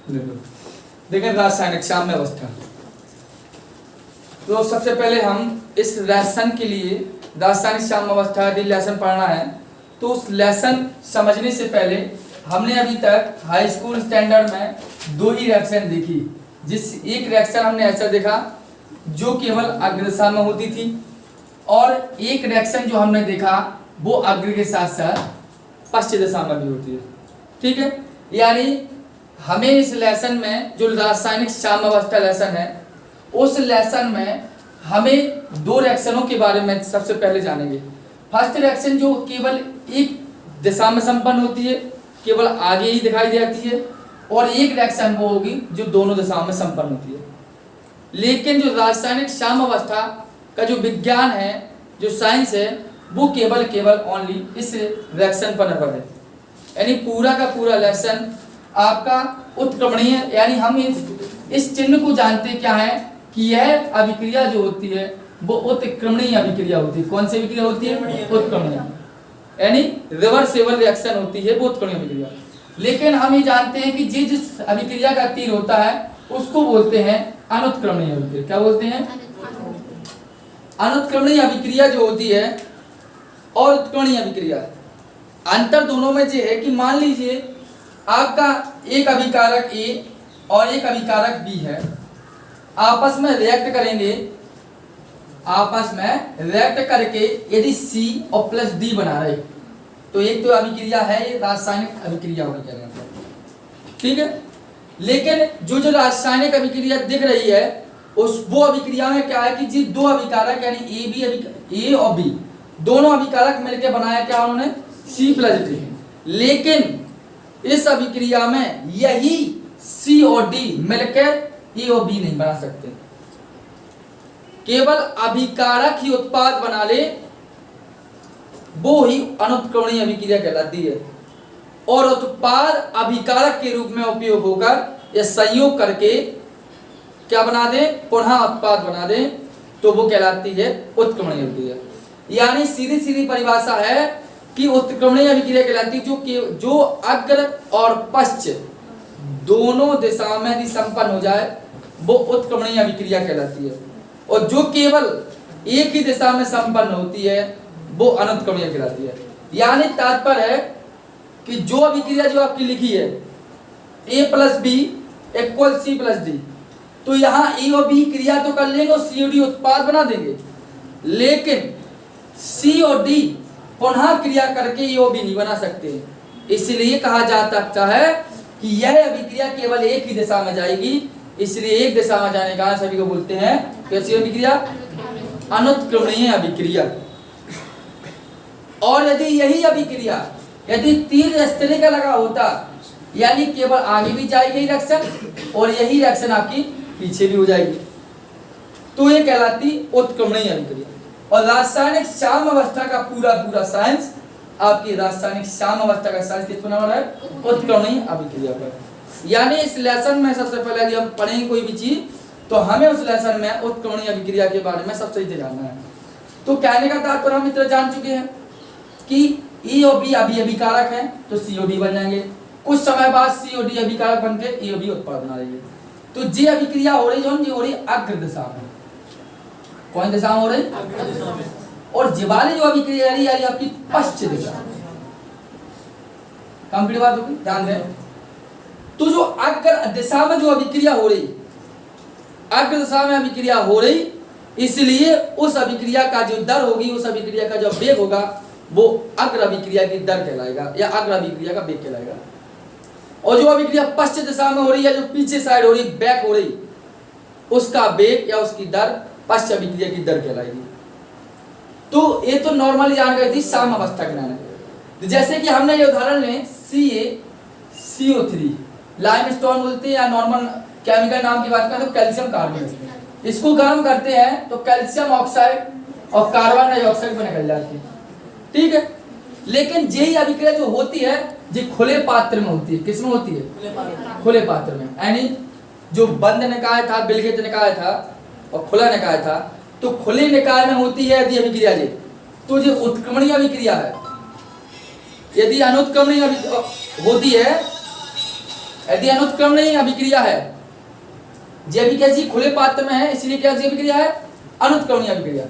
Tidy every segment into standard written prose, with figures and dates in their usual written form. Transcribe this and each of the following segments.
देखें रासायनिक साम्य अवस्था। तो सबसे पहले हम इस लेसन के लिए रासायनिक साम्य अवस्था यदि लेसन पढ़ना है तो उस लेसन समझने से पहले हमने अभी तक हाई स्कूल स्टैंडर्ड में दो ही रिएक्शन देखी। जिस एक रिएक्शन हमने ऐसा देखा जो केवल अग्र दिशा में होती थी और एक रिएक्शन जो हमने देखा वो अग्र के साथ साथ पश्चिम दिशा में भी होती है। ठीक है, यानी हमें इस लेसन में जो रासायनिक साम्य अवस्था लेसन है उस लेसन में हमें दो रिएक्शनों के बारे में सबसे पहले जानेंगे। फर्स्ट रिएक्शन जो केवल एक दिशा में संपन्न होती है, केवल आगे ही दिखाई देती है, और एक रिएक्शन वो होगी जो दोनों दिशाओं में संपन्न होती है। लेकिन जो रासायनिक साम्य अवस्था का जो विज्ञान है, जो साइंस है, वो केवल ओनली इस रिएक्शन पर निर्भर है। यानी पूरा का पूरा लेसन आपका उत्क्रमणीय, यानी हम इस चिन्ह को जानते क्या है कि यह अभिक्रिया जो होती है वो उत्क्रमणीय अभिक्रिया होती है। कौन सी अभिक्रिया होती है? उत्क्रमणीय, यानी रिवर्सेबल रिएक्शन होती है वो उत्क्रमणीय अभिक्रिया। लेकिन हम ये जानते हैं कि जिस अभिक्रिया का तीर होता है उसको बोलते हैं अनुत्क्रमणीय अभिक्रिया। क्या बोलते हैं? अनुत्क्रमणीय अभिक्रिया जो होती है और उत्क्रमणीय अभिक्रिया, अंतर दोनों में ये है कि मान लीजिए आपका एक अभिकारक A और एक अभिकारक B है, आपस में रिएक्ट करेंगे, आपस में रिएक्ट करके यदि C और प्लस D बना रहे तो एक तो अभिक्रिया है ये रासायनिक अभिक्रिया होगी कहने का। ठीक है, लेकिन जो रासायनिक अभिक्रिया दिख रही है उस वो अभिक्रिया में क्या है कि जी दो अभिकारक यानी A और B दोनों अभिकारक मिलकर बनाया क्या उन्होंने? C plus D। लेकिन इस अभिक्रिया में यही C और D मिलकर A और B नहीं बना सकते। केवल अभिकारक ही उत्पाद बना ले वो ही अनुत्क्रमणीय अभिक्रिया कहलाती है, और उत्पाद अभिकारक के रूप में उपयोग होकर या संयोग करके क्या बना दे? पुनः उत्पाद बना दे तो वो कहलाती है उत्क्रमणीय अभिक्रिया। यानी सीधी सीधी परिभाषा है कि उत्क्रमणीय अभिक्रिया कहलाती है जो अग्र और पश्चिम दोनों दिशाओं में यदि संपन्न हो जाए वो उत्क्रमणीय अभिक्रिया कहलाती है, और जो केवल एक ही दिशा में संपन्न होती है वो अनुत्क्रमणीय कहलाती है। यानी तात्पर्य है कि जो अभिक्रिया जो आपकी लिखी है A plus B equal C plus D, तो यहाँ A और B क्रिया तो कर लेंगे और C और D उत्पाद बना देंगे, लेकिन C और D पुनः क्रिया करके A और B नहीं बना सकते। इसलिए कहा जा सकता है कि यह अभिक्रिया केवल एक ही दिशा में जाएगी, इसलिए एक दिशा में जाने का सभी को बोलते हैं कैसी अभिक्रिया? अनुत्क्रमणीय अभिक्रिया। और यदि यही अभिक्रिया यदि तीर इस तरह का लगा होता, यानी केवल आगे भी जाएगी रिएक्शन और यही रिएक्शन आपकी पीछे भी हो जाएगी, तो ये कहलाती उत्क्रमणीय अभिक्रिया। और रासायनिक साम्य अवस्था का पूरा साइंस आपकी रासायनिक साम्य अवस्था का साइंस किस पर निर्भर है? उत्क्रमणीय अभिक्रिया पर। यानी इस लेसन में सबसे पहले यदि हम पढ़ेंगे कोई भी चीज तो हमें उस लेसन में उत्क्रमणीय अभिक्रिया के बारे में सबसे ही जानना है। तो कहने का तात्पर्य हम इतना जान चुके हैं कि E और B अभिकारक हैं तो C और D बन जाएंगे, कुछ समय बाद C और D अभिकारक बनके A और B उत्पाद बना देंगे। तो जे अभिक्रिया हो रही जो हो रही अग्र दिशा में। कौन दिशा में हो रही? अग्र दिशा में। और जिवाली जो अभिक्रिया रही है आपकी पश्चिम दिशा में। कंप्लीट बात होगी, ध्यान दें। तो जो अग्र दिशा में जो अभिक्रिया हो रही, अग्र दिशा में अभिक्रिया हो रही, इसलिए उस अभिक्रिया का जो दर होगी, उस अभिक्रिया का जो वेग होगा वो अग्र अभिक्रिया की दर कहलाएगा या अग्र अभिक्रिया का वेग कहलाएगा। और जो अभिक्रिया पश्चिम दिशा में हो रही है, जो पीछे साइड हो रही, बैक हो रही, उसका वेग या उसकी दर पश्चिम अभिक्रिया की दर कहलाएगी। तो ये तो नॉर्मली जानकारी थी साम्य अवस्था के नाम है। जैसे कि हमने ये उदाहरण लें CaCO3 लाइमस्टोन बोलते हैं, या नॉर्मल केमिकल नाम की बात करें तो कैल्शियम कार्बोनेट। इसको गर्म करते हैं तो कैल्शियम ऑक्साइड और कार्बन डाइऑक्साइड में निकल जाती है। ठीक है, लेकिन यही अभिक्रिया जो होती है जो खुले पात्र में होती है। किस में होती है? खुले पात्र में। यानी जो बंद निकाय था, बिलगेत निकाय था और खुला निकाय था, तो खुले निकाय में होती है यदि अभिक्रिया जी, तो जो उत्क्रमणीय अभिक्रिया है। यदि अनुत्क्रमणीय होती है यदि अनुत्क्रमणीय अभिक्रिया है, जैविक एसिड खुले पात्र में है इसलिए क्या अभिक्रिया है, अनुत्क्रमणीय अभिक्रिया।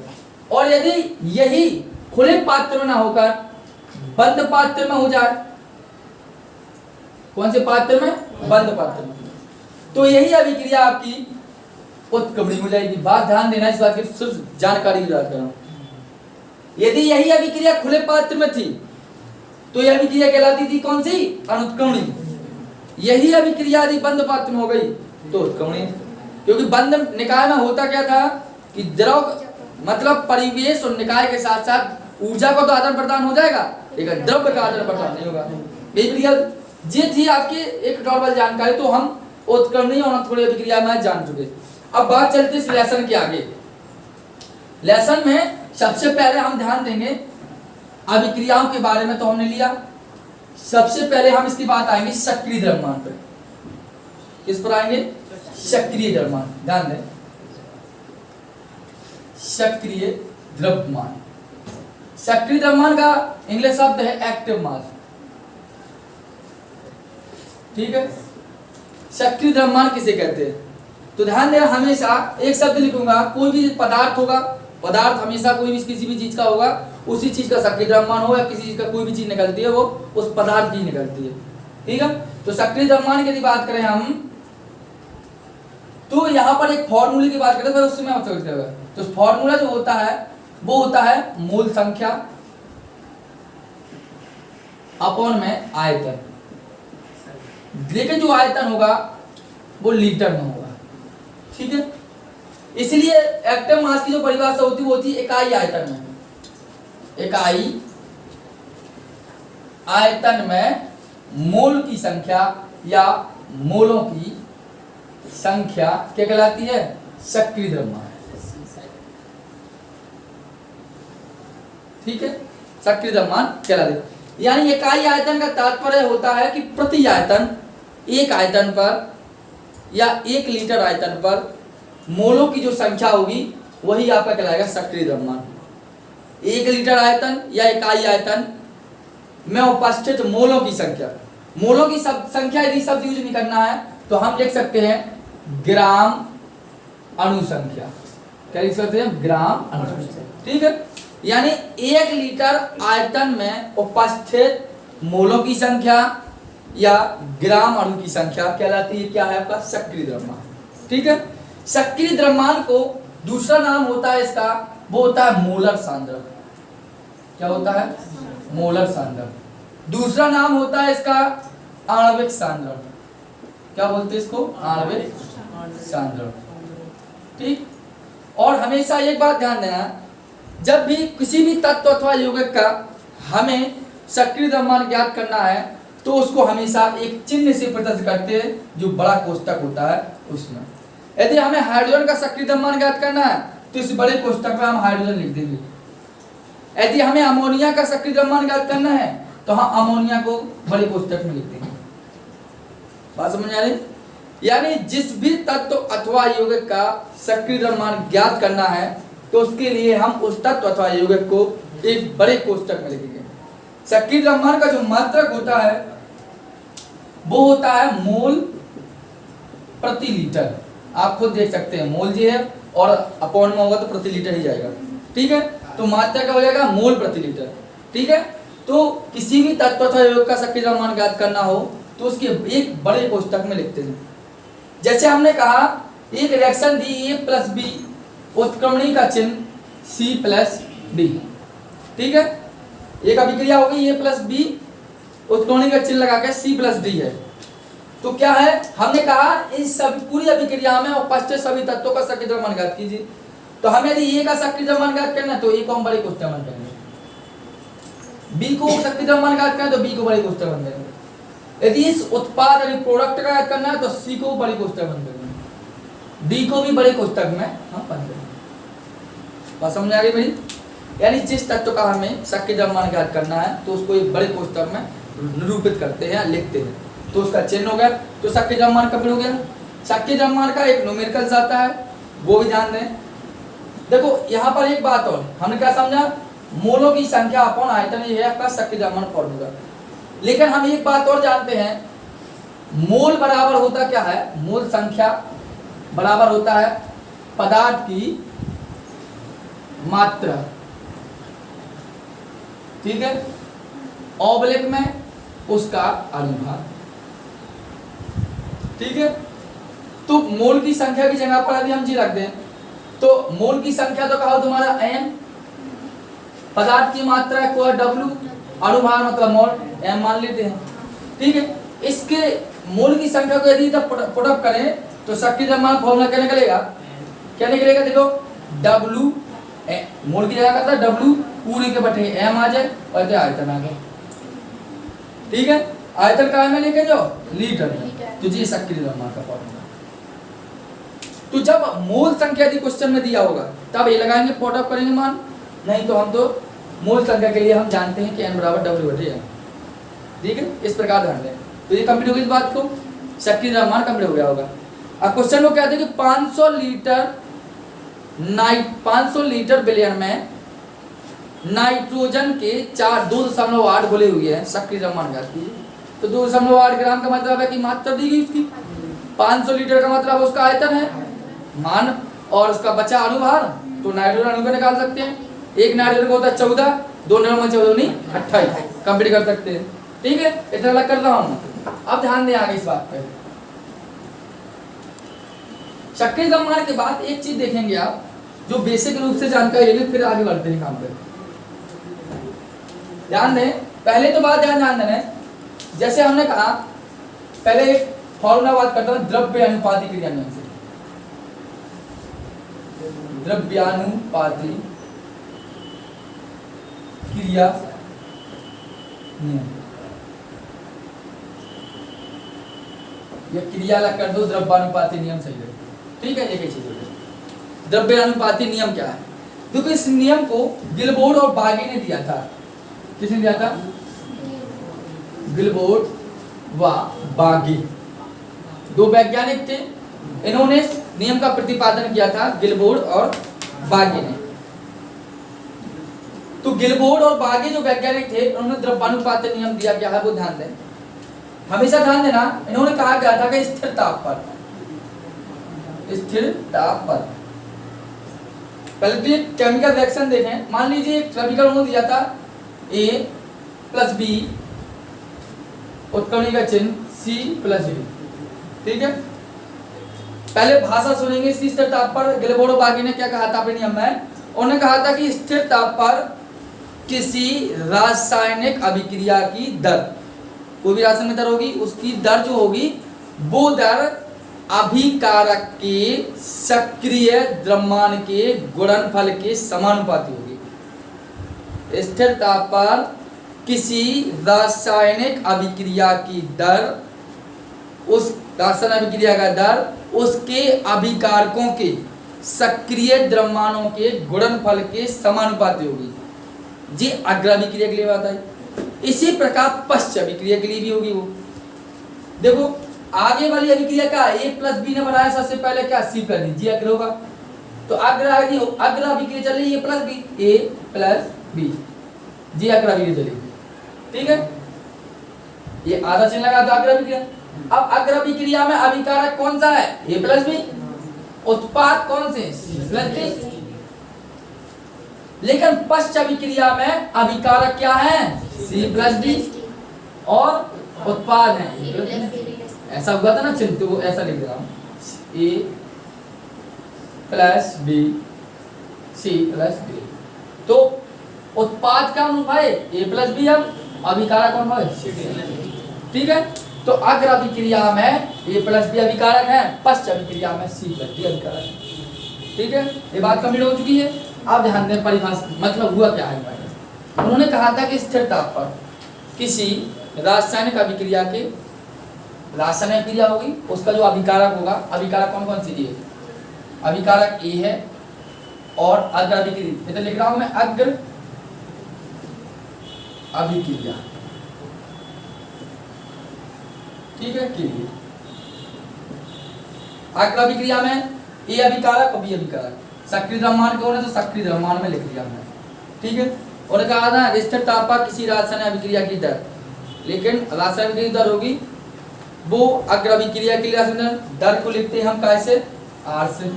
और यदि यही खुले पात्र में ना होकर बंद पात्र में हो जाए, कौन से पात्र में, बंद पात्र में, तो यही अभिक्रिया आपकी उत्क्रमणीय हो जाएगी। बात ध्यान देना, इस बात की सिर्फ जानकारी की बात कर रहा हूं। यदि यही अभिक्रिया खुले पात्र में थी तो यह अभिक्रिया कहलाती थी कौन सी, अनुत्क्रमणीय। यही अभिक्रिया यदि बंद पात्र में हो गई तो उत्क्रमणीय, क्योंकि बंद निकाय में होता क्या था कि द्रव मतलब परिवेश और निकाय के साथ साथ ऊर्जा को तो आदान प्रदान हो जाएगा, लेकिन द्रव्य का आदान प्रदान नहीं होगा। ये थी आपकी एक नॉर्मल जानकारी, तो हम उत्क्रमणीय और अनुत्क्रमणीय अभिक्रिया में जान चुके। अब बात चलती है लेसन के आगे। लेसन में सबसे पहले हम ध्यान देंगे अभिक्रियाओं के बारे में, तो हमने लिया। सबसे पहले हम इसकी बात आएंगे सक्रिय द्रव्यमान पर। किस पर आएंगे, सक्रिय द्रव्यमान। ध्यान दें, सक्रिय द्रव्यमान। सक्रिय द्रव्यमान का इंग्लिश शब्द है एक्टिव मास, ठीक है। सक्रिय द्रव्यमान किसे कहते हैं, तो ध्यान देना, हमेशा एक शब्द लिखूंगा, कोई भी पदार्थ होगा, पदार्थ हमेशा कोई भी किसी भी चीज का होगा, उसी चीज का सक्रिय द्रव्यमान हो या किसी चीज का कोई भी चीज निकलती है वो उस पदार्थ की निकलती है, ठीक है। तो सक्रिय द्रव्यमान की यदि बात करें हम, तो यहाँ पर एक फॉर्मूले की बात करें तो उसमें आप समझते हुए, तो फॉर्मूला जो होता है वो होता है मोल संख्या अपॉन में आयतन, लेकिन जो आयतन होगा वो लीटर में होगा, ठीक है। इसलिए एक्टिव मास की जो परिभाषा होती है वो होती है इकाई आयतन में। इकाई आयतन में मोल की संख्या या मोलों की संख्या क्या कहलाती है, सक्रिय द्रव्यमान, ठीक है, सक्रिय द्रव्यमान कहलाती है। यानी इकाई आयतन का तात्पर्य होता है कि प्रति आयतन, एक आयतन पर या एक लीटर आयतन पर मोलों की जो संख्या होगी वही आपका कहलाएगा सक्रिय द्रव्यमान। एक लीटर आयतन या इकाई आयतन में उपस्थित मोलों की संख्या, मोलों की संख्या यदि शब्द यूज नहीं करना है तो हम लिख सकते हैं ग्राम अणु संख्या। क्या लिख सकते हैं, ग्राम अणु संख्या, ठीक है। यानी एक लीटर आयतन में उपस्थित मोलों की संख्या या ग्राम अणु की संख्या कहलाती है क्या है आपका, सक्रिय द्रव्यमान, ठीक है। सक्रिय द्रव्यमान को दूसरा नाम होता है इसका, वो होता है मोलर सांद्रक। क्या होता है, मोलर सांद्रक। दूसरा नाम होता है इसका आणविक सांद्रक। क्या बोलते हैं इसको, आणविक सांद्रक, ठीक। और हमेशा एक बात ध्यान देना, जब भी किसी भी तत्व अथवा यौगिक का हमें सक्रिय द्रव्यमान ज्ञात करना है तो उसको हमेशा एक चिन्ह से प्रदर्शित करते हैं जो बड़ा कोष्ठक होता है उसमें। यदि हमें हाइड्रोजन का सक्रिय द्रव्यमान ज्ञात करना है तो इस बड़े कोष्ठक में हम हाइड्रोजन लिख देंगे। यदि हमें अमोनिया का सक्रिय द्रव्यमान ज्ञात करना है तो हम अमोनिया को बड़े कोष्ठक में लिख देंगे। बात समझ आ रही, यानी जिस भी तत्व अथवा यौगिक का सक्रिय द्रव्यमान ज्ञात करना है तो उसके लिए हम उस तत्व अथवा यौगिक को एक बड़े कोष्ठक में लिखेंगे। सक्रिय द्रव्यमान का जो मात्रक होता है वो होता है मोल प्रति लीटर। आप खुद देख सकते हैं, मोल जी है और अपॉन में होगा तो प्रति लीटर ही जाएगा, ठीक है। तो मात्रा क्या हो जाएगा, मोल प्रति लीटर, ठीक है। तो किसी भी तत्व अथवा यौगिक का सक्रिय द्रव्यमान ज्ञात करना हो तो उसके एक बड़े कोष्ठक में लिखते हैं। जैसे हमने कहा एक रिएक्शन दी ए प्लस बी, उत्क्रमणी का चिन्ह सी प्लस डी, ठीक है। एक अभिक्रिया होगी ए प्लस बी, उत्क्रमणी का चिन्ह लगा के सी प्लस डी है, तो क्या है, हमने कहा इस सब पूरी अभिक्रिया में उपस्थित सभी तत्वों का सक्रिय द्रव्यमान ज्ञात कीजिए। तो हमें यदि ए का सक्रिय द्रव्यमान ज्ञात करना है तो ए को हम बड़े कोष्ठक में करेंगे, बी को सक्रिय द्रव्यमान ज्ञात करना है तो बी को बड़े कोष्ठक में करेंगे। यदि इस उत्पाद यानी प्रोडक्ट का ज्ञात करना है तो सी को बड़े कोष्ठक में करेंगे, डी को भी बड़े कोष्ठक में हम बंद करेंगे। बात समझ आ गई भाई, यानी जिस तत्व का हमें सक्रिय द्रव्यमान ज्ञात करना है तो उसको एक बड़े कोष्ठक में निरूपित करते हैं, लिखते हैं, तो उसका चिन्ह हो गया। तो सक्रिय द्रव्यमान कब हो गया, सक्रिय द्रव्यमान का एक न्यूमेरिकल्स आता है, वो भी ध्यान दें। देखो यहाँ पर एक बात और, हमने क्या समझा, मोलों की संख्या अपॉन आयतन, ये है आपका सक्रिय द्रव्यमान फॉर्मूला। लेकिन हम एक बात और जानते हैं, मोल बराबर होता क्या है, मोल संख्या बराबर होता है पदार्थ की मात्रा, ठीक है, ऑब्लिक में उसका अनुभाग, ठीक है। तो मोल की संख्या की जगह पर अभी हम जी रख दें, तो मोल की संख्या तो कहा तुम्हारा m, पदार्थ की मात्रा को W, अनुभाग मतलब मोल m मान लेते हैं, ठीक है। इसके मोल की संख्या को यदि पुट अप करें तो सक्रिय द्रव्यमान फॉर्मूला क्या निकलेगा, क्या निकलेगा, देखो W मोल की जगह करता है W पूरे के बटे m आ जाए और आयतन आ गया, ठीक है। आयतन का में लेके जाओ लीटर में, तो ये सक्रिय द्रव्यमान का फॉर्मूला। तो जब मोल संख्या यदि क्वेश्चन में दिया होगा तब ये लगाएंगे, पुट अप करेंगे मान, नहीं तो हम तो मोल संख्या के लिए हम जानते हैं कि n बराबर W बटे m, ठीक है। इस प्रकार ध्यान दें, तो ये कंप्लीट होगी इस बात को, सक्रिय द्रव्यमान कंप्लीट हो गया होगा। अब क्वेश्चन को कहते हैं कि 500 लीटर बिलियन में नाइट्रोजन के 2.8 घुले हुए हैं, सक्रिय द्रव्यमान ज्ञात कीजिए। तो 2.8 ग्राम का मतलब है कि मात्रा दी गई उसकी, 500 लीटर का मतलब उसका आयतन है मान, और उसका बचा अनुभार, तो नाइट्रोजन अणु को निकाल सकते हैं। एक नाइट्रोजन का होता है 14, 2 नाइट्रोजन 14 नहीं 28, कंप्लीट कर सकते हैं, ठीक है। इतना अलग कर रहा हूं। अब ध्यान दें आगे इस बात पर, सक्रिय द्रव्यमान के बाद एक चीज देखेंगे आप जो बेसिक रूप से जानकारी लेंगे, फिर आगे बढ़ते हैं काम पे। ध्यान दें, पहले तो बात ध्यान देना है, जैसे हमने कहा पहले एक फॉर्मूला बात करता हूं द्रव्यानुपाती क्रिया नियम से, द्रव्यानुपाती क्रिया नियम, या क्रिया लग कर दो, द्रव्यानुपाती नियम सही है, ठीक है। एक ही चीज द्रव्यानुपाती नियम क्या है, देखो इस नियम को गिलबोर्ड और बागे ने दिया था। किसने दिया था, गिलबोर्ड व बागे, दो वैज्ञानिक थे, इन्होंने नियम का प्रतिपादन किया था, गिलबोर्ड और बागे ने। तो गिलबोर्ड और बागे जो वैज्ञानिक थे उन्होंने द्रव्यानुपाती नियम दिया क्या है वो ध्यान दें, हमेशा ध्यान देना। इन्होंने कहा क्या था कि स्थिर ताप पर, स्थिर ताप पर, पहले तो ये केमिकल रिएक्शन देखें, मान लीजिए एक केमिकल अणु दिया था A प्लस B, उत्क्रमणी का चिन्ह C प्लस B, ठीक है। पहले भाषा सुनेंगे इसकी स्थिर ताप पर। गिलबोर्ड और बागे ने क्या कहा था अपने नियम में, उन्होंने कहा था कि स्थिर ताप पर किसी रासायनिक अभिक्रिया की दर, कोई भी रासायनिक दर होगी उसकी दर जो होगी वो दर अभिकारक के सक्रिय द्रव्यमान के गुणनफल के समानुपाती होगी। स्थिर ताप पर किसी रासायनिक अभिक्रिया की दर, उस रासायनिक अभिक्रिया का दर उसके अभिकारकों के सक्रिय द्रव्यमानों के गुणनफल के समानुपाती होगी। जी अग्र अभिक्रिया के लिए बात आई, इसी प्रकार पश्च अभिक्रिया के लिए भी होगी। वो देखो आगे वाली अभिक्रिया का A प्लस बी ने बनाया, सबसे पहले क्या C प्लस डी, जी अग्र होगा। तो अग्र अभिक्रिया चल रही है A plus B, A plus B, जी अग्र अभिक्रिया चलेगी, ठीक है। ये आधा चिन्ह लगा तो अग्र अभिक्रिया। अब अग्र अभिक्रिया में अभिकारक कौन सा है, A प्लस बी, उत्पाद कौन से, C प्लस डी। लेकिन पश्च अभिक्रिया में अभिकारक क्या है, C प्लस डी, और उत्पाद है ऐसा हुआ था ना चिन्ह, तो वो ऐसा लिख रहा हूं A plus B C plus D. तो उत्पाद का अनुभाग A प्लस बी, अब अभिकारक कौन है, ठीक है। तो अग्र अभिक्रिया में A प्लस बी अभिकारक है, पश्च अभिक्रिया में C प्लस डी अभिकारक है, ठीक है। ये बात कंप्लीट हो चुकी है। अब ध्यान दें परिभाषा, मतलब हुआ क्या है। उन्होंने कहा था कि स्थिर ताप पर किसी रासायनिक अभिक्रिया के, रासायनिक क्रिया होगी उसका जो अभिकारक होगा, अभिकारक कौन कौन सी है, अभिकारक A है और अग्र अभिक्रिया, तो लिख रहा हूं मैं अग्र अभिक्रिया, ठीक है। क्रिया अग्र अभिक्रिया में A अभिकारक और B अभिकारक, सक्रिय द्रव्यमान कौन है तो सक्रिय द्रव्यमान में लिख लिया हमने, ठीक है। और कहा था स्थिर ताप पर किसी रासायनिक अभिक्रिया की दर, लेकिन रासायनिक अभिक्रिया की दर होगी वो अग्राभिक्रिया के लिए दर को लिखते हैं हम कैसे, आर से।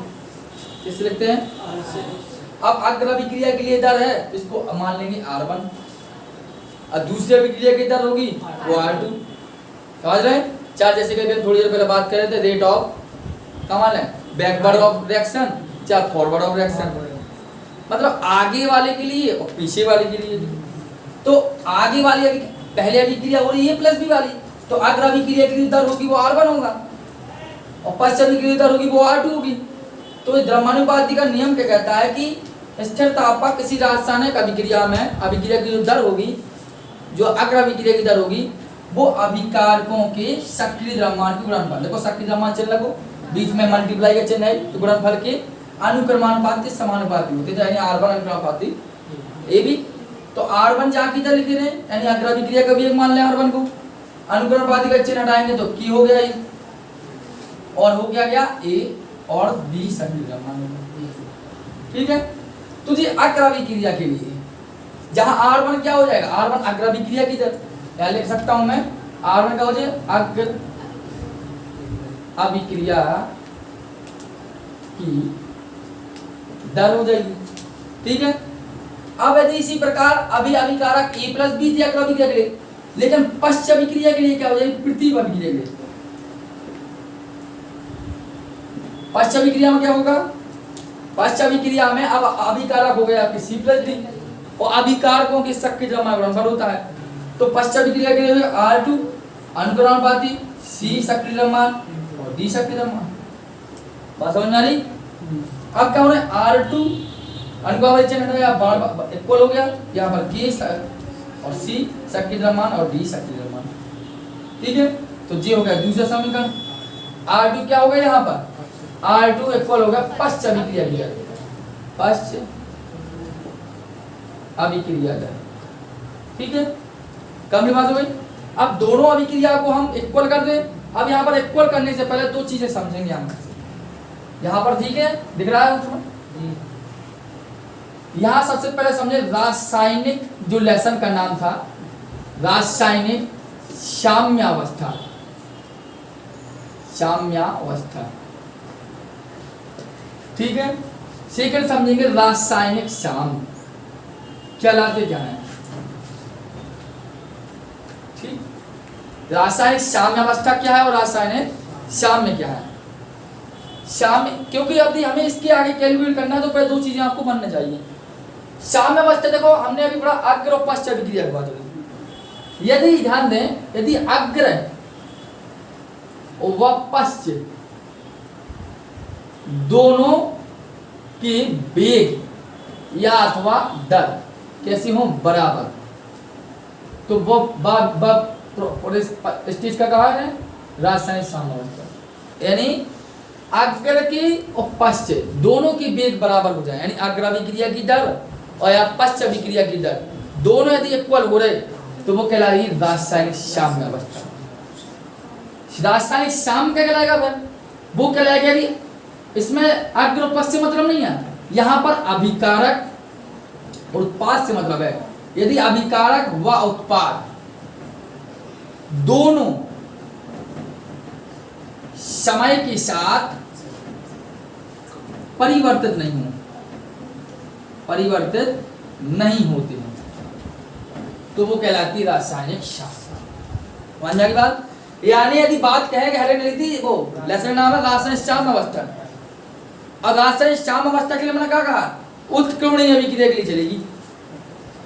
किससे लिखते हैं, आर से। अब अग्राभिक्रिया के लिए दर है, इसको मान लेंगे R1, और दूसरी अभिक्रिया की दर होगी वो R2। समझ रहे हैं? चार जैसे कि थोड़ी देर पहले बात कर रहे थे, रेट ऑफ क्या मान लें, बैकवर्ड ऑफ रिएक्शन या फॉरवर्ड ऑफ रिएक्शन, मतलब आगे वाले के लिए और पीछे वाले के लिए। तो आगे वाली पहले अभिक्रिया हो रही है प्लस बी वाली, तो अग्राभिक्रिया की दर होगी वो R1 होगा, और पश्च अभिक्रिया दर होगी वो R2 होगी। तो इस द्रव्यानुपाती का नियम क्या कहता है कि स्थिर ताप पर किसी रासायनिक अभिक्रिया में अभिक्रिया की जो दर होगी, जो अग्राभिक्रिया की दर होगी, वो अभिकारकों के सक्रिय द्रव्यमान के गुणनफल। देखो सक्रिय द्रव्यमान चिन्ह लगो, बीच में मल्टीप्लाई का चिन्ह है, तो गुणनफल के अनुक्रमानुपाती समानुपाती होते हैं, यानी R1 अनुक्रमानुपाती ए बी। तो R1 जहाँ की दर लिखे रहे, यानी अग्राभिक्रिया का भी एक मान लें R1 को, अनुक्रमानुपाती का चिन्ह हटाएंगे तो की हो गया ये, और हो गया A और B सक्रिय द्रव्यमान। ठीक है, तो जी अग्राभिक्रिया के लिए जहाँ R1 क्या हो जाएगा, R1 अग्राभिक्रिया की दर, क्या लिख सकता हूं मैं, R1 का हो जाए अभिक्रिया की दर हो जाएगी। ठीक है, अब यदि इसी प्रकार अभी अभिकारक A प्लस बी थी अग्राभिक्रिया के लिए, लेकिन पश्च अभिक्रिया के लिए क्या हो जाएगी, प्रतीप अभिक्रिया के लिए। पश्च अभिक्रिया में क्या होगा, पश्च अभिक्रिया में अब अभिकारक हो गया आपके C प्लस डी, और अभिकारकों के सक्रिय द्रव्यमान गुणनफल होता है। तो पश्च अभिक्रिया के लिए R2 अनुक्रमानुपाती, C सक्रिय द्रव्यमान और D सक्रिय द्रव्यमान। बात समझ में आ रही? अब क्या हो रहा है, R2 अनुक्रमानुपाती चिन्ह हटाया, इक्वल हो गया, यहाँ पर K और C सक्रिय द्रव्यमान और D सक्रिय द्रव्यमान। ठीक है, तो ये हो गया दूसरा समीकरण। R2 क्या हो गया, यहाँ पर R2 इक्वल हो गया पश्च अभिक्रिया की दर, पश्च अभिक्रिया दर। ठीक है, कम बात हो गई। अब दोनों अभिक्रिया को हम इक्वल कर दें। अब यहाँ पर इक्वल करने से पहले दो चीजें समझेंगे हम। यहाँ पर ठीक है, दिख रहा है उसमें, यहाँ सबसे पहले समझे रासायनिक, जो लेसन का नाम था रासायनिक साम्यावस्था, साम्यावस्था। ठीक है, सेकंड समझेंगे रासायनिक साम्य क्या लाते क्या है। ठीक, रासायनिक साम्यावस्था क्या है और रासायनिक साम्य क्या है। साम्य, क्योंकि अभी हमें इसके आगे कैलकुलेट करना है, तो पहले दो चीजें आपको बनने चाहिए। साम्यावस्था देखो, हमने अभी पढ़ा अग्र और पश्च अभिक्रिया की बात होगी। यदि ध्यान दें, यदि अग्र व पश्च दोनों के वेग या अथवा दर कैसी हो, बराबर, तो वो स्टेज का कहा है रासायनिक साम्यावस्था। यानी अग्र की और पश्च दोनों की वेग बराबर हो जाए, यानी अग्राभिक्रिया की दर और या पश्च अभिक्रिया की दर दोनों यदि इक्वल हो रहे, तो वो कहला रही रासायनिक साम्यावस्था। रासायनिक साम्य क्या कहलाएगा फिर, वो कहलाएगा कि इसमें अग्र और पश्च से मतलब नहीं है, यहाँ पर अभिकारक और उत्पाद से मतलब है। यदि अभिकारक व उत्पाद दोनों समय के साथ परिवर्तित नहीं होते हैं, तो वो कहलाती रासायनिक साम्य। मान जाएगी बात। यानी यदि बात कहेंगे हेरेडिटी, वो लेसन नाम है रासायनिक साम्यावस्था। अब रासायनिक साम्यावस्था के लिए मैंने क्या कहा, उत्क्रमणीय अभिक्रिया के लिए चलेगी।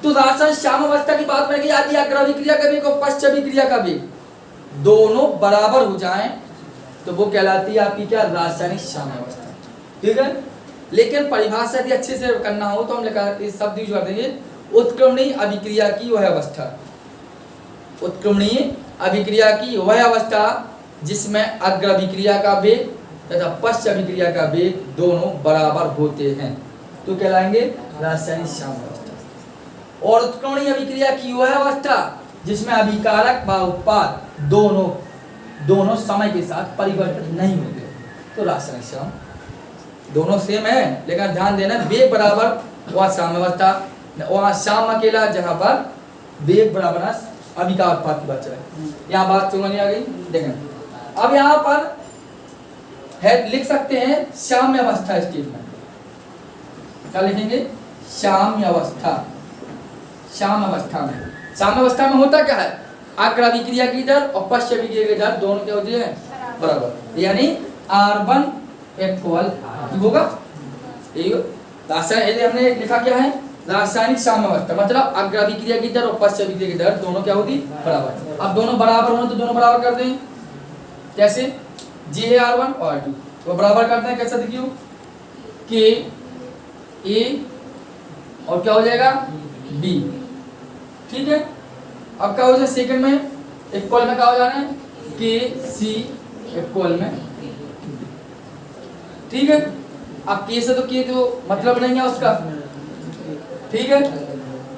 तो रासायनिक साम्यावस्था की बात करेंगे, यदि अग्राभिक्रिया का वेग और पश्च अभिक्रिया का वेग दोनों बराबर हो जाएं, तो वो कहलाती है आपकी क्या, रासायनिक साम्यावस्था। ठीक है, लेकिन परिभाषा यदि अच्छे से करना हो तो हम लिखा शब्द यूज कर देंगे उत्क्रमणीय अभिक्रिया की वह अवस्था। उत्क्रमणीय अभिक्रिया की वह अवस्था जिसमें अग्राभिक्रिया का वेग तथा पश्च अभिक्रिया का वेग दोनों बराबर होते हैं, तो कहलाएंगे रासायनिक साम्यावस्था। और उत्क्रमणीय अभिक्रिया की वह अवस्था जिसमें अभिकारक व उत्पाद दोनों समय के साथ परिवर्तित नहीं होते, तो रासायनिक साम्य। दोनों सेम है, लेकिन ध्यान देना वेग बराबर वह साम्यावस्था, वहाँ साम्य अकेला जहाँ पर वेग बराबर अभिकार उत्पाद की बात चले। यहाँ बात समझ में आ गई। देखें अब यहाँ पर है लिख सकते हैं साम्य अवस्था स्टेटमेंट। क्या लिखेंगे? साम्य अवस्था। साम्य अवस्था में, साम्य अवस्था में होता क्या है? अग्र अभिक्रिया की दर और पश्च अभिक्रिया की दर दोनों क्या होती है? बराबर, यानी R1 इक्वल होगा। ये हमने लिखा क्या है? रासायनिक साम्य अवस्था, मतलब अग्र अभिक्रिया की दर और पश्च अभिक्रिया की दर दोनों क्या होती? बराबर। अब दोनों बराबर हो तो दोनों बराबर कर दें। कैसे? G है R1 और R2, तो बराबर करते हैं। कैसे देखियो? K A और क्या हो जाएगा? B। ठीक है, अब क्या हो जाए सेकंड में? इक्वल में क्या हो जाना है? K C इक्वल में। ठीक है, अब K से तो K तो मतलब नहीं है उसका, ठीक है,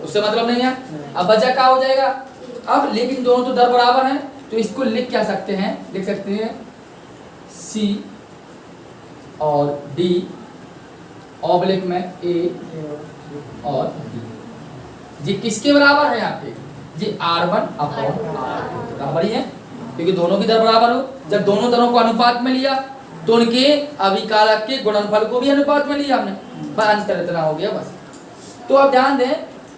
उससे मतलब नहीं है। अब बचा क्या हो जाएगा? अब लेकिन दोनों तो दर बराबर हैं, तो इसको लिख क्या सकते हैं? लिख सकते हैं C और D ऑब्लिक में A और B। ये किसके बराबर है? यहाँ पे ये R1 अपॉन R2 बराबर ही है, क्योंकि दोनों की दर बराबर हो। जब दोनों दरों को अनुपात में लिया तो उनके अभिकारक के गुणनफल को भी अनुपात में लिया हमने, बस अंतर इतना हो गया बस। तो अब ध्यान दें,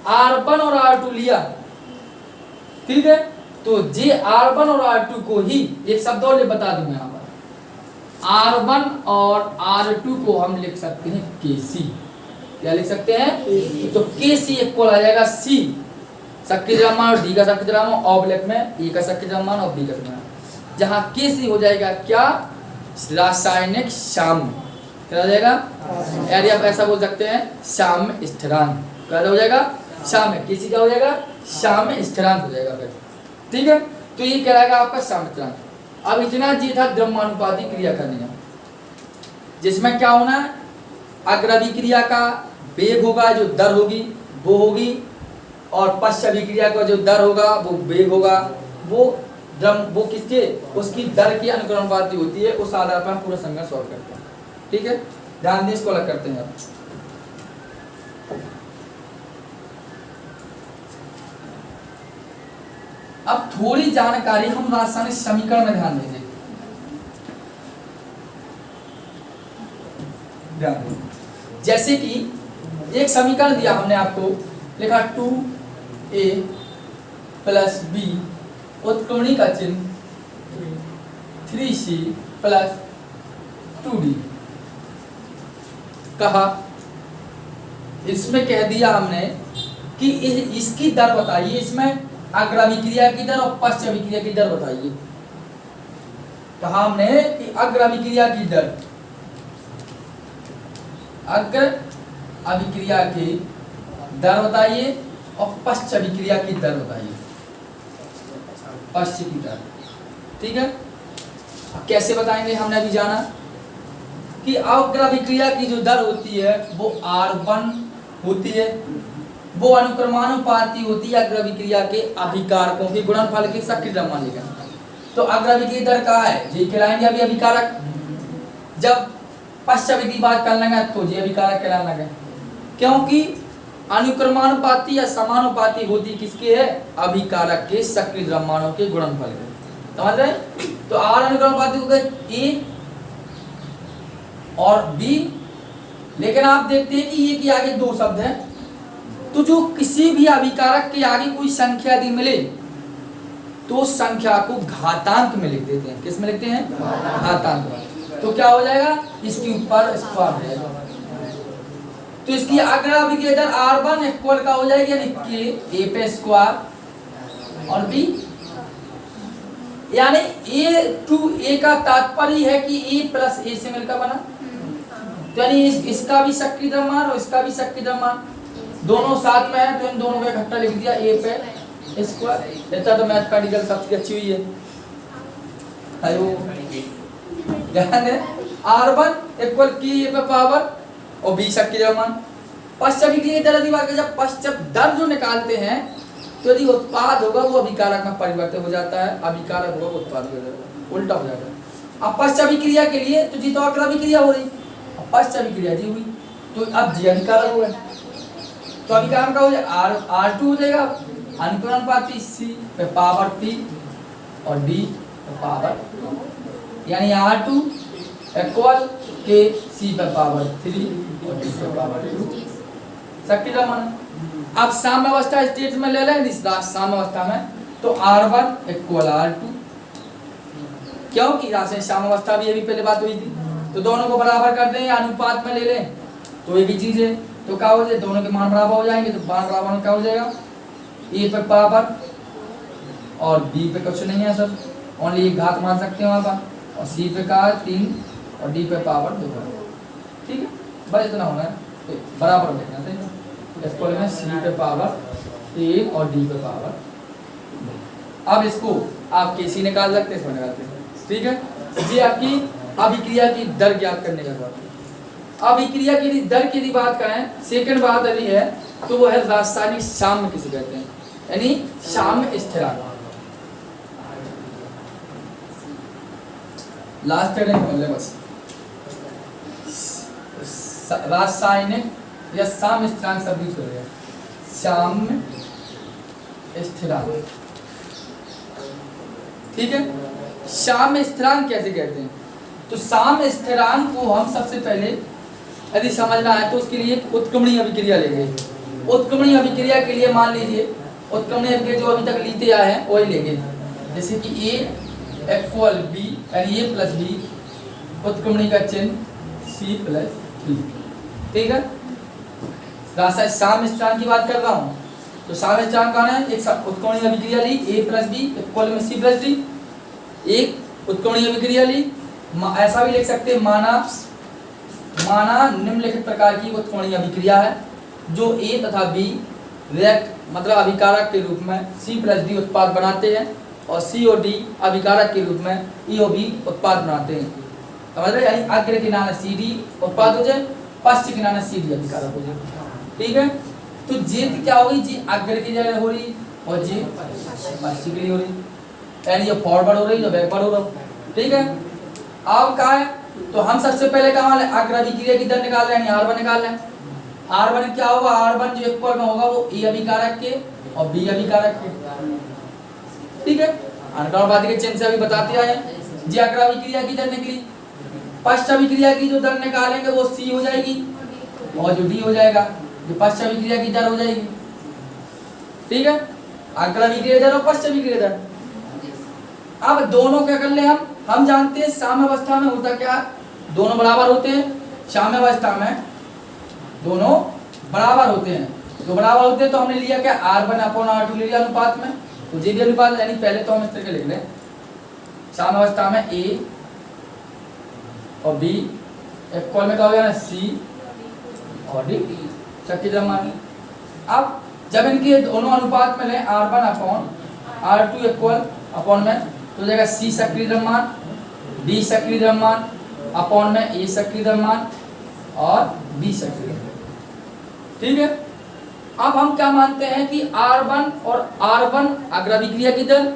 R1 और R2 लिया, ठीक है, तो जे R1 और R2 को ही एक शब्द और बता दूं यहाँ पर, R1 और R2 को हम लिख सकते हैं KC। क्या लिख सकते हैं? तो KC इक्वल आ जाएगा C शक्ति द्रव्यमान और D का शक्ति द्रव्यमान ऑब्लिक में E का शक्ति द्रव्यमान और B का शक्ति द्रव्यमान, जहाँ KC हो जाएगा क्या? रासायनिक साम्य। क्या हो जाएगा? यानी आप ऐसा बोल सकते हैं साम्य स्थिरांक। क्या हो जाएगा? साम्य। KC क्या हो जाएगा? साम्य स्थिरांक हो जाएगा फिर। ठीक है, तो ये कहलाएगा आपका साम्य स्थिरांक। अब इतना जी था द्रव्यमानुपाती क्रिया का नियम, जिसमें क्या होना है? अग्र अभिक्रिया का वेग होगा, जो दर होगी वो होगी, और पश्च अभिक्रिया का जो दर होगा वो वेग होगा, वो किसके? उसकी दर की अनुक्रमानुपाती होती है। उस आधार पर हम पूरा समीकरण सॉल्व करते हैं। ठीक है, ध्यान दें, इसको अलग करते हैं। अब थोड़ी जानकारी हम रासायनिक समीकरण में ध्यान देंगे। जैसे कि एक समीकरण दिया हमने आपको, लिखा 2A प्लस B उत्क्रमणी का चिन्ह 3C प्लस 2D। कहा, इसमें कह दिया हमने कि इसकी दर बताइए, इसमें अग्र अभिक्रिया की दर और पश्च अभिक्रिया की दर बताइए। कहा हमने कि अग्र अभिक्रिया की दर, अग्र अभिक्रिया की दर बताइए और पश्च अभिक्रिया की दर बताइए, पश्च की दर। ठीक है, अब कैसे बताएंगे? हमने अभी जाना कि अग्र अभिक्रिया की जो दर होती है वो R1 होती है, वो अनुक्रमानुपाती होती है अग्र अभिक्रिया के अभिकारकों के गुणनफल के शक्ति द्रव्यमान लेकर। तो अग्र अभिक्रिया दर कहाँ है? जी कहलाएंगे अभी अभिकारक। जब पश्च अभिक्रिया की बात करने लगे तो जी अभिकारक कहलाने लगे, क्योंकि अनुक्रमानुपाती या समानुपाती होती किसके है? अभिकारक के सक्रिय द्रव्यमानों के गुणनफल के। समझ रहे? तो R अनुक्रमानुपाती हो गए A और B, लेकिन आप देखते हैं कि ये के आगे दो शब्द हैं, तो जो किसी भी अभिकारक के आगे कोई संख्या यदि मिले तो उस संख्या को घातांक में लिख देते हैं। किस में लिखते हैं? घातांक में। तो क्या हो जाएगा? इसके ऊपर स्क्वायर हो जाएगा। तो इसकी अग्र अभिक्रिया दर R1 इक्वल का हो जाएगी, यानी कि A पे स्क्वायर और B, यानी A टू A का तात्पर्य है कि A प्लस A से मिलकर बना, तो यानी इसका भी सक्रिय द्रव्यमान और इसका भी सक्रिय द्रव्यमान दोनों साथ में है, तो इन दोनों को इकट्ठा लिख दिया A पे स्क्वायर। इतना तो मैथमेटिकल सबसे अच्छी हुई है। R1 इक्वल की A पे पावर और B शक्ति द्रव्यमान। पश्च अभिक्रिया की दर यदि बात करें, जब पश्च दर जो निकालते हैं तो यदि उत्पाद होगा वो अभिकारक में परिवर्तित हो जाता है, अभिकारक होगा वो उत्पाद हो जाता है, उल्टा हो जाता है। अब पश्च अभिक्रिया के लिए तो जी तो अग्र अभिक्रिया हो रही, अब पश्च अभिक्रिया जी हुई, तो अब जी अभिकारक हुआ, तो अभिकारक का हो जाएगा R2 हो जाएगा अनुक्रमानुपाती C पे पावर P और D पे पावर यानी R2 इक्वल के C पे पावर 3 और D पे पावर 2 शक्ति द्रव्यमान। अब साम्यावस्था स्टेट में ले लें, इस साम्यावस्था में तो R1 इक्वल R2, क्योंकि रासायनिक साम्यावस्था भी अभी पहले बात हुई थी, तो दोनों को बराबर कर दें या अनुपात में ले लें तो एक ही चीज है, तो क्या हो जाए दोनों के मान बराबर हो जाएंगे, तो मान बराबर में क्या हो जाएगा A पे पावर और B पे कुछ नहीं है सर, ओनली एक घात मान सकते हैं वहाँ पर, और C पे का 3 और D पे पावर 2, ठीक है बस इतना होना है, तो बराबर लिखना है इसको में C पे पावर 1 और D पे पावर 2। अब इसको आप KC निकाल सकते हैं, इसमें निकालते हैं, ठीक है। ये आपकी अभिक्रिया की दर ज्ञात करने का बात है। अभिक्रिया की दर की बात करें, सेकंड बात यदि है तो वो है रासायनिक साम्य किसे कहते हैं, यानी साम्य स्थिरांक। लास्ट है बस रासायनिक या साम्य स्थिरांक शब्द यूज करेगा, साम्य स्थिरांक, ठीक है। साम्य स्थिरांक कैसे कहते हैं, तो साम्य स्थिरांक को हम सबसे पहले यदि समझना है तो उसके लिए एक उत्क्रमणीय अभिक्रिया लेंगे। उत्क्रमणीय अभिक्रिया के लिए मान लीजिए उत्क्रमणीय अभिक्रिया जो अभी तक लेते आए हैं वही लेंगे, जैसे कि A इक्वल B यानी A प्लस B, उत्क्रमणीय का चिन्ह C प्लस B, ठीक है। रासायनिक साम्य स्थिरांक की बात कर रहा हूँ, तो साम्य स्थिरांक कौन है, एक उत्क्रमणीय अभिक्रिया ली A प्लस B इक्वल में C प्लस D, एक उत्क्रमणीय अभिक्रिया ली, ऐसा भी लिख सकते हैं माना निम्नलिखित प्रकार की उत्क्रमणीय अभिक्रिया है जो A तथा B रिएक्ट मतलब अभिकारक के रूप में C प्लस D उत्पाद बनाते हैं और C और D अभिकारक के रूप में E और B उत्पाद बनाते हैं, समझ रहे, यानी अग्र किनारा CD उत्पाद हो जाए, पश्च किनारा CD अभिकारक हो जाए, ठीक है। तो जे क्या होगी, जी अग्र की जगह हो रही और जी पश्च के लिए हो रही, यानी ये फॉरवर्ड हो रही जो बैकवर्ड हो रहा, ठीक है। अब क्या है, तो हम सबसे पहले क्या मान लें अग्र अभिक्रिया की दर निकाल रहे हैं, R1 निकाल लें। R1 क्या होगा, R1 जो इक्वल में होगा वो A अभिकारक के और B अभिकारक के, ठीक है। अनुक्रमवादी के चिन्ह से अभी बताते आए हैं। जी अग्र अभिक्रिया की दर निकली, पश्च अभिक्रिया की जो दर निकालेंगे वो C हो जाएगी और जो D हो जाएगा, जो पश्च अभिक्रिया की दर हो जाएगी, ठीक है। अग्र अभिक्रिया दर और पश्च अभिक्रिया दर। अब दोनों क्या कर ले, हम जानते हैं साम्यावस्था में होता क्या, दोनों बराबर होते हैं, साम्यावस्था में दोनों बराबर होते हैं, तो बराबर होते हैं तो हमने लिया क्या R1 अपॉन R2 ले लिया अनुपात में, तो जे भी अनुपात, यानी पहले तो हम इस तरह के लिख लें साम्यावस्था में A और B इक्वल में क्या हो गया C और D शक्ति द्रव्यमान। अब जब इनके दोनों अनुपात में लें R1 upon R2 equal upon में तो जाएगा C सक्रिय द्रव्यमान, D सक्रिय द्रव्यमान अपॉन में A सक्रिय द्रव्यमान और B सक्रिय, ठीक है। अब हम क्या मानते हैं कि R1 और R1 अग्र अभिक्रिया की दर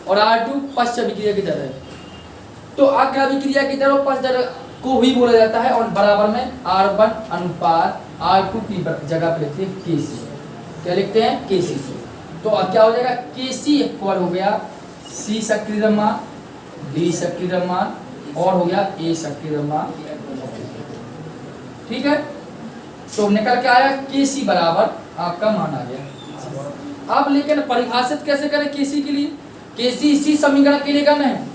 और R2 पश्च अभिक्रिया की दर है, तो अग्र अभिक्रिया की दर और पश्च दर को भी बोला जाता है और बराबर में R1 अनुपात R2 की जगह पर लिखते हैं KC, क्या लिखते हैं KC, तो अब क्या हो जाएगा KC इक्वल हो गया C सक्रिय द्रव्यमान, D सक्रिय द्रव्यमान और हो गया A सक्रिय द्रव्यमान, ठीक है। तो निकल के आया KC बराबर आपका मान आ गया। अब लेकिन परिभाषित कैसे करें KC के लिए, KC इसी समीकरण के लिए करना है,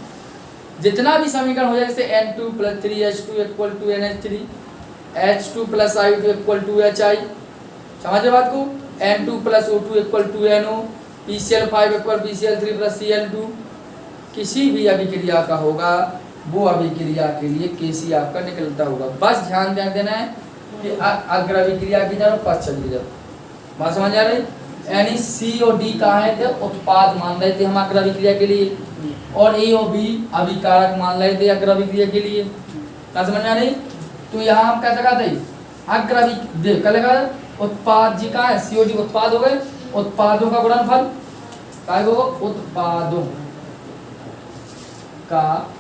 जितना भी समीकरण हो जाए जैसे N2 + 3H2 = NH3, H2 + I2 = HI, समझे बात को, N2 + O2 = NO, PCl5 = PCl3 + Cl2, किसी भी अभिक्रिया का होगा वो अभिक्रिया के लिए KC आपका निकलता होगा। बस ध्यान देना है कि अग्र अभिक्रिया की दर और पश्च अभिक्रिया, बात समझ आ रही, यानी C और D कहाँ है थे उत्पाद मान रहे थे हम अग्र अभिक्रिया के लिए, और A और B अभिकारक मान रहे थे अग्र अभिक्रिया के लिए, क्या समझ आ रही। तो यहाँ हम क्या लगा थे अग्र अभिक्रिया क्या लगा, उत्पाद जी कहाँ है C और D उत्पाद हो गए, उत्पादों का गुणनफल क्या होगा, उत्पादों का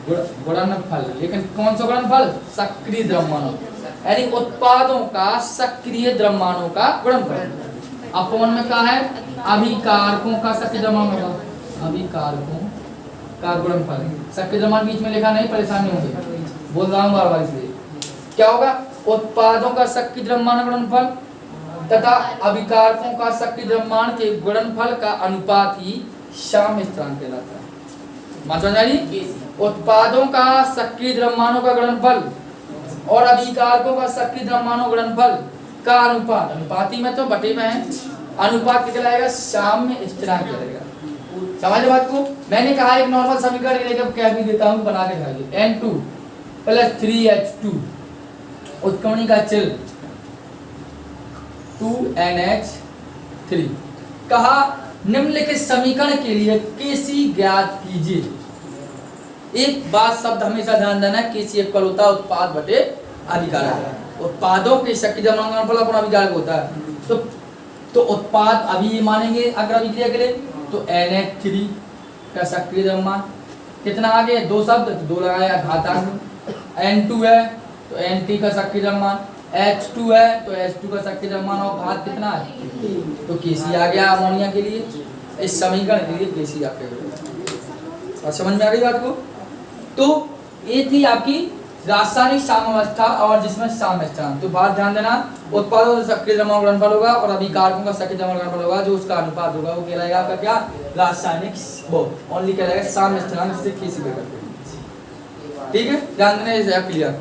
गुणनफल, लेकिन कौन सा गुणनफल, सक्रिय द्रव्यमानों, यानी उत्पादों का सक्रिय द्रव्यमानों का गुणनफल अपॉन में क्या है अभिकारकों का सक्रिय द्रव्यमान होगा, अभिकारकों का गुणनफल। सक्रिय द्रव्यमान बीच में लिखा नहीं, परेशानी होगी, बोल रहा हूँ बार बार इसलिए। क्या होगा? उत्पादों का सक्रिय द्रव्यमान गुणनफल तथा अभिकारकों का सक्रिय द्रव्यमान के गुणनफल का अनुपात ही साम्य स्थिरांक कहलाता है। मान समझ आई? उत्पादों का सक्रिय द्रव्यमानों का गुणनफल और अभिकारकों का सक्रिय द्रव्यमानों गुणनफल का अनुपात, अनुपाती में तो बटे में है, अनुपात कितना कहलाएगा? साम्य स्थिरांक कहलाएगा। समझ बात को? मैंने कहा एक नॉर्मल समीकरण लेकर क्या भी देता हूं, बना के खाइए। N2 + 3H2 उत्क्रमणिका चल 2NH3। कहा निम्नलिखित समीकरण के लिए Kc ज्ञात कीजिए। एक बात शब्द हमेशा ध्यान देना, Kc इक्वल होता है उत्पाद बटे अभिकारक। उत्पादों के सक्रिय द्रव्यमान गुणनफल अपना अभिकारक होता है। तो उत्पाद अभी ये मानेंगे अगर अभिक्रिया के लिए तो NH3 का सक्रिय द्रव्यमान कितना आ गया? दो शब्द, दो लगाया घातांक। N2 है तो Nt का सक्रिय द्रव्यमान, H2 है तो H2 का सक्रिय द्रव्यमान और घात कितना है? तो Kc आ गया अमोनिया के लिए, इस समीकरण के लिए Kc आ गया। और समझ में आ गई बात को? तो ये थी आपकी रासायनिक साम्यावस्था और जिसमें साम्य स्थिरांक। तो बात ध्यान देना, उत्पादों का सक्रिय द्रव्यमान गुणनफल होगा और अभिकारकों का सक्रिय द्रव्यमान गुणनफल होगा, जो उसका अनुपात होगा वो कहलाएगा आपका क्या? रासायनिक, वो ओनली कहलाएगा साम्य स्थिरांक, जिसे Kc कहते हैं। ठीक है, ध्यान देना, ये क्लियर।